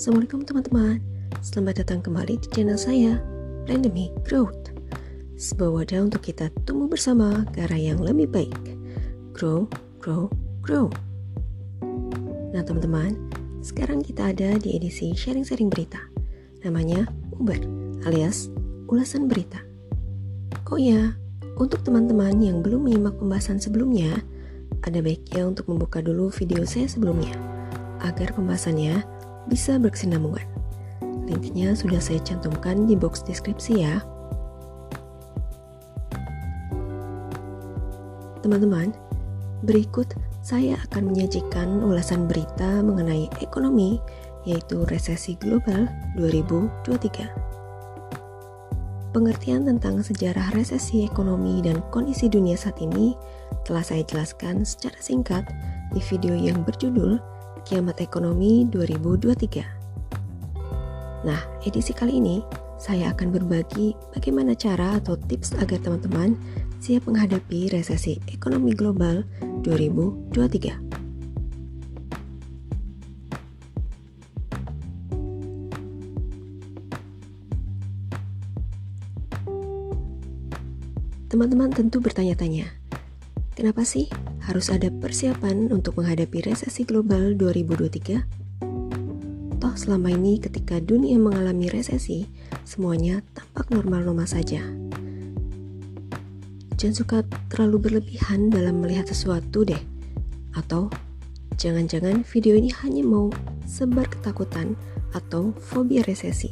Assalamualaikum teman-teman. Selamat datang kembali di channel saya, Pandemic Growth. Sebuah wadah untuk kita tumbuh bersama ke arah yang lebih baik. Grow, grow, grow. Nah teman-teman, sekarang kita ada di edisi sharing-sharing berita. Namanya Uber alias ulasan berita. Oh ya, untuk teman-teman yang belum menyimak pembahasan sebelumnya, ada baiknya untuk membuka dulu video saya sebelumnya agar pembahasannya bisa berkesinambungan. Linknya sudah saya cantumkan di box deskripsi ya. Teman-teman, berikut saya akan menyajikan ulasan berita mengenai ekonomi, yaitu resesi global 2023. Pengertian tentang sejarah resesi ekonomi dan kondisi dunia saat ini telah saya jelaskan secara singkat di video yang berjudul Kiamat Ekonomi 2023. Nah, edisi kali ini saya akan berbagi bagaimana cara atau tips agar teman-teman siap menghadapi resesi ekonomi global 2023. Teman-teman tentu bertanya-tanya, kenapa sih harus ada persiapan untuk menghadapi resesi global 2023? Toh selama ini ketika dunia mengalami resesi, semuanya tampak normal-normal saja. Jangan suka terlalu berlebihan dalam melihat sesuatu deh. Atau jangan-jangan video ini hanya mau sebar ketakutan atau fobia resesi?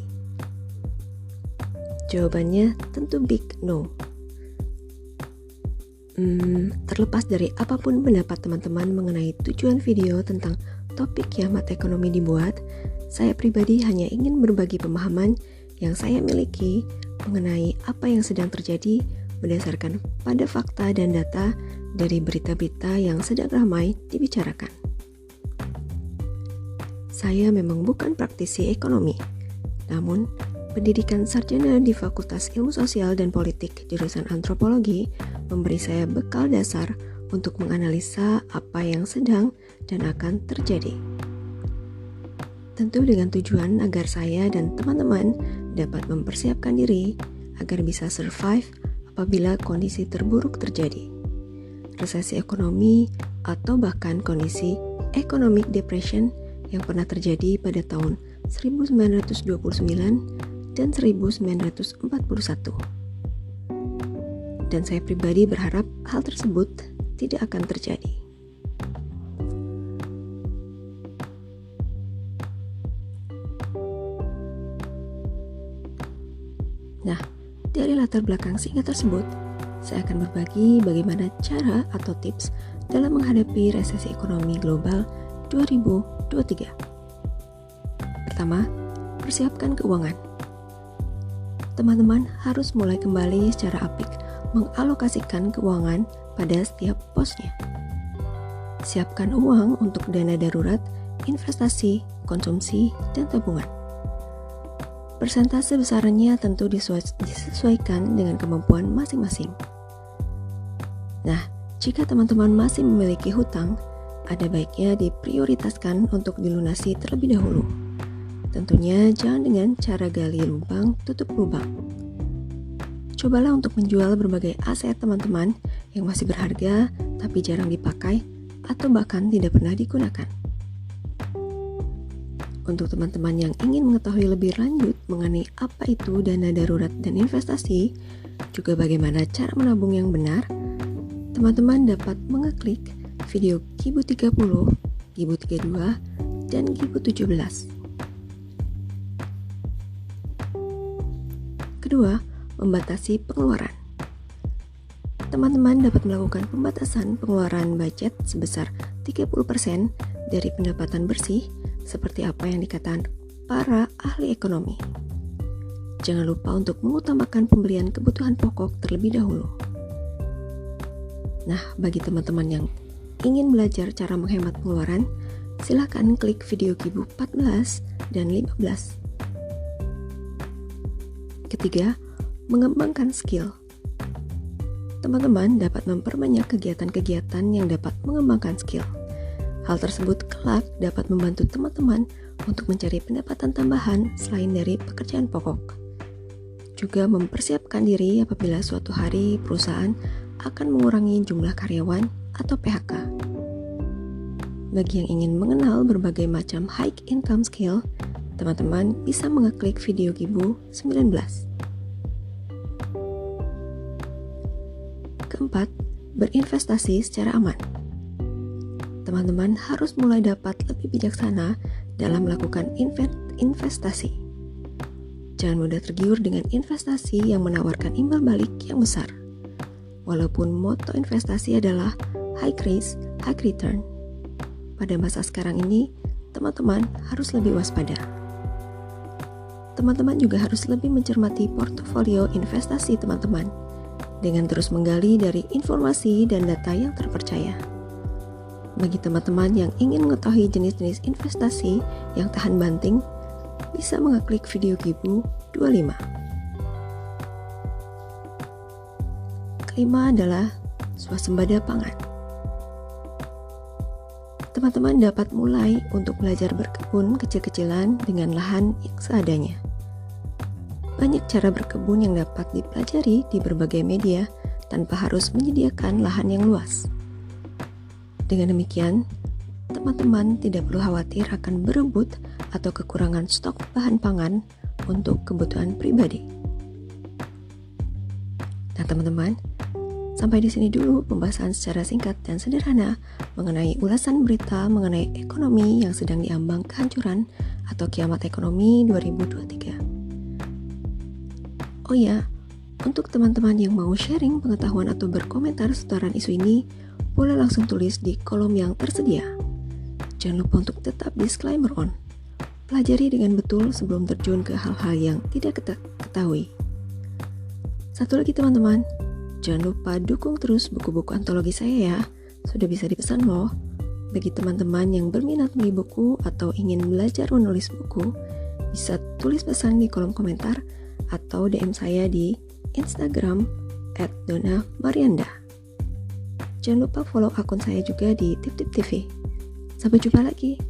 Jawabannya tentu big no. Terlepas dari apapun pendapat teman-teman mengenai tujuan video tentang topik kiamat ekonomi dibuat, saya pribadi hanya ingin berbagi pemahaman yang saya miliki mengenai apa yang sedang terjadi berdasarkan pada fakta dan data dari berita-berita yang sedang ramai dibicarakan. Saya memang bukan praktisi ekonomi, namun pendidikan sarjana di Fakultas Ilmu Sosial dan Politik jurusan Antropologi memberi saya bekal dasar untuk menganalisa apa yang sedang dan akan terjadi. Tentu dengan tujuan agar saya dan teman-teman dapat mempersiapkan diri agar bisa survive apabila kondisi terburuk terjadi. Resesi ekonomi atau bahkan kondisi economic depression yang pernah terjadi pada tahun 1929 dan 1941. Dan saya pribadi berharap hal tersebut tidak akan terjadi. Nah, dari latar belakang singkat tersebut, saya akan berbagi bagaimana cara atau tips dalam menghadapi resesi ekonomi global 2023. Pertama, persiapkan keuangan. Teman-teman harus mulai kembali secara apik mengalokasikan keuangan pada setiap posnya. Siapkan uang untuk dana darurat, investasi, konsumsi, dan tabungan. Persentase besarnya tentu disesuaikan dengan kemampuan masing-masing. Nah, jika teman-teman masih memiliki hutang, ada baiknya diprioritaskan untuk dilunasi terlebih dahulu. Tentunya jangan dengan cara gali lubang tutup lubang. Cobalah untuk menjual berbagai aset teman-teman yang masih berharga tapi jarang dipakai atau bahkan tidak pernah digunakan. Untuk teman-teman yang ingin mengetahui lebih lanjut mengenai apa itu dana darurat dan investasi, juga bagaimana cara menabung yang benar, teman-teman dapat mengeklik video Gibu 30, Gibu 32, dan Gibu 17. Kedua, membatasi pengeluaran. Teman-teman dapat melakukan pembatasan pengeluaran budget sebesar 30% dari pendapatan bersih seperti apa yang dikatakan para ahli ekonomi. Jangan lupa untuk mengutamakan pembelian kebutuhan pokok terlebih dahulu. Nah, bagi teman-teman yang ingin belajar cara menghemat pengeluaran, silakan klik video Gibu 14 dan 15. Ketiga, mengembangkan skill. Teman-teman dapat memperbanyak kegiatan-kegiatan yang dapat mengembangkan skill. Hal tersebut kelak dapat membantu teman-teman untuk mencari pendapatan tambahan selain dari pekerjaan pokok. Juga mempersiapkan diri apabila suatu hari perusahaan akan mengurangi jumlah karyawan atau PHK. Bagi yang ingin mengenal berbagai macam high income skill, teman-teman bisa mengeklik video Gibu 19. Keempat, berinvestasi secara aman. Teman-teman harus mulai dapat lebih bijaksana dalam melakukan investasi. Jangan mudah tergiur dengan investasi yang menawarkan imbal balik yang besar. Walaupun moto investasi adalah high risk, high return. Pada masa sekarang ini, teman-teman harus lebih waspada. Teman-teman juga harus lebih mencermati portofolio investasi teman-teman dengan terus menggali dari informasi dan data yang terpercaya. Bagi teman-teman yang ingin mengetahui jenis-jenis investasi yang tahan banting, bisa mengeklik video Gibu 25. Kelima adalah swasembada pangan. Teman-teman dapat mulai untuk belajar berkebun kecil-kecilan dengan lahan yang seadanya. Banyak cara berkebun yang dapat dipelajari di berbagai media tanpa harus menyediakan lahan yang luas. Dengan demikian, teman-teman tidak perlu khawatir akan berebut atau kekurangan stok bahan pangan untuk kebutuhan pribadi. Nah, teman-teman, sampai di sini dulu pembahasan secara singkat dan sederhana mengenai ulasan berita mengenai ekonomi yang sedang diambang kehancuran atau kiamat ekonomi 2023. Oh ya, untuk teman-teman yang mau sharing pengetahuan atau berkomentar seputaran isu ini, boleh langsung tulis di kolom yang tersedia. Jangan lupa untuk tetap disclaimer on. Pelajari dengan betul sebelum terjun ke hal-hal yang tidak ketahui. Satu lagi teman-teman, jangan lupa dukung terus buku-buku antologi saya ya. Sudah bisa dipesan loh. Bagi teman-teman yang berminat beli buku atau ingin belajar menulis buku, bisa tulis pesan di kolom komentar atau DM saya di Instagram @donamarianda. Jangan lupa follow akun saya juga di Tip Tip TV. Sampai jumpa lagi.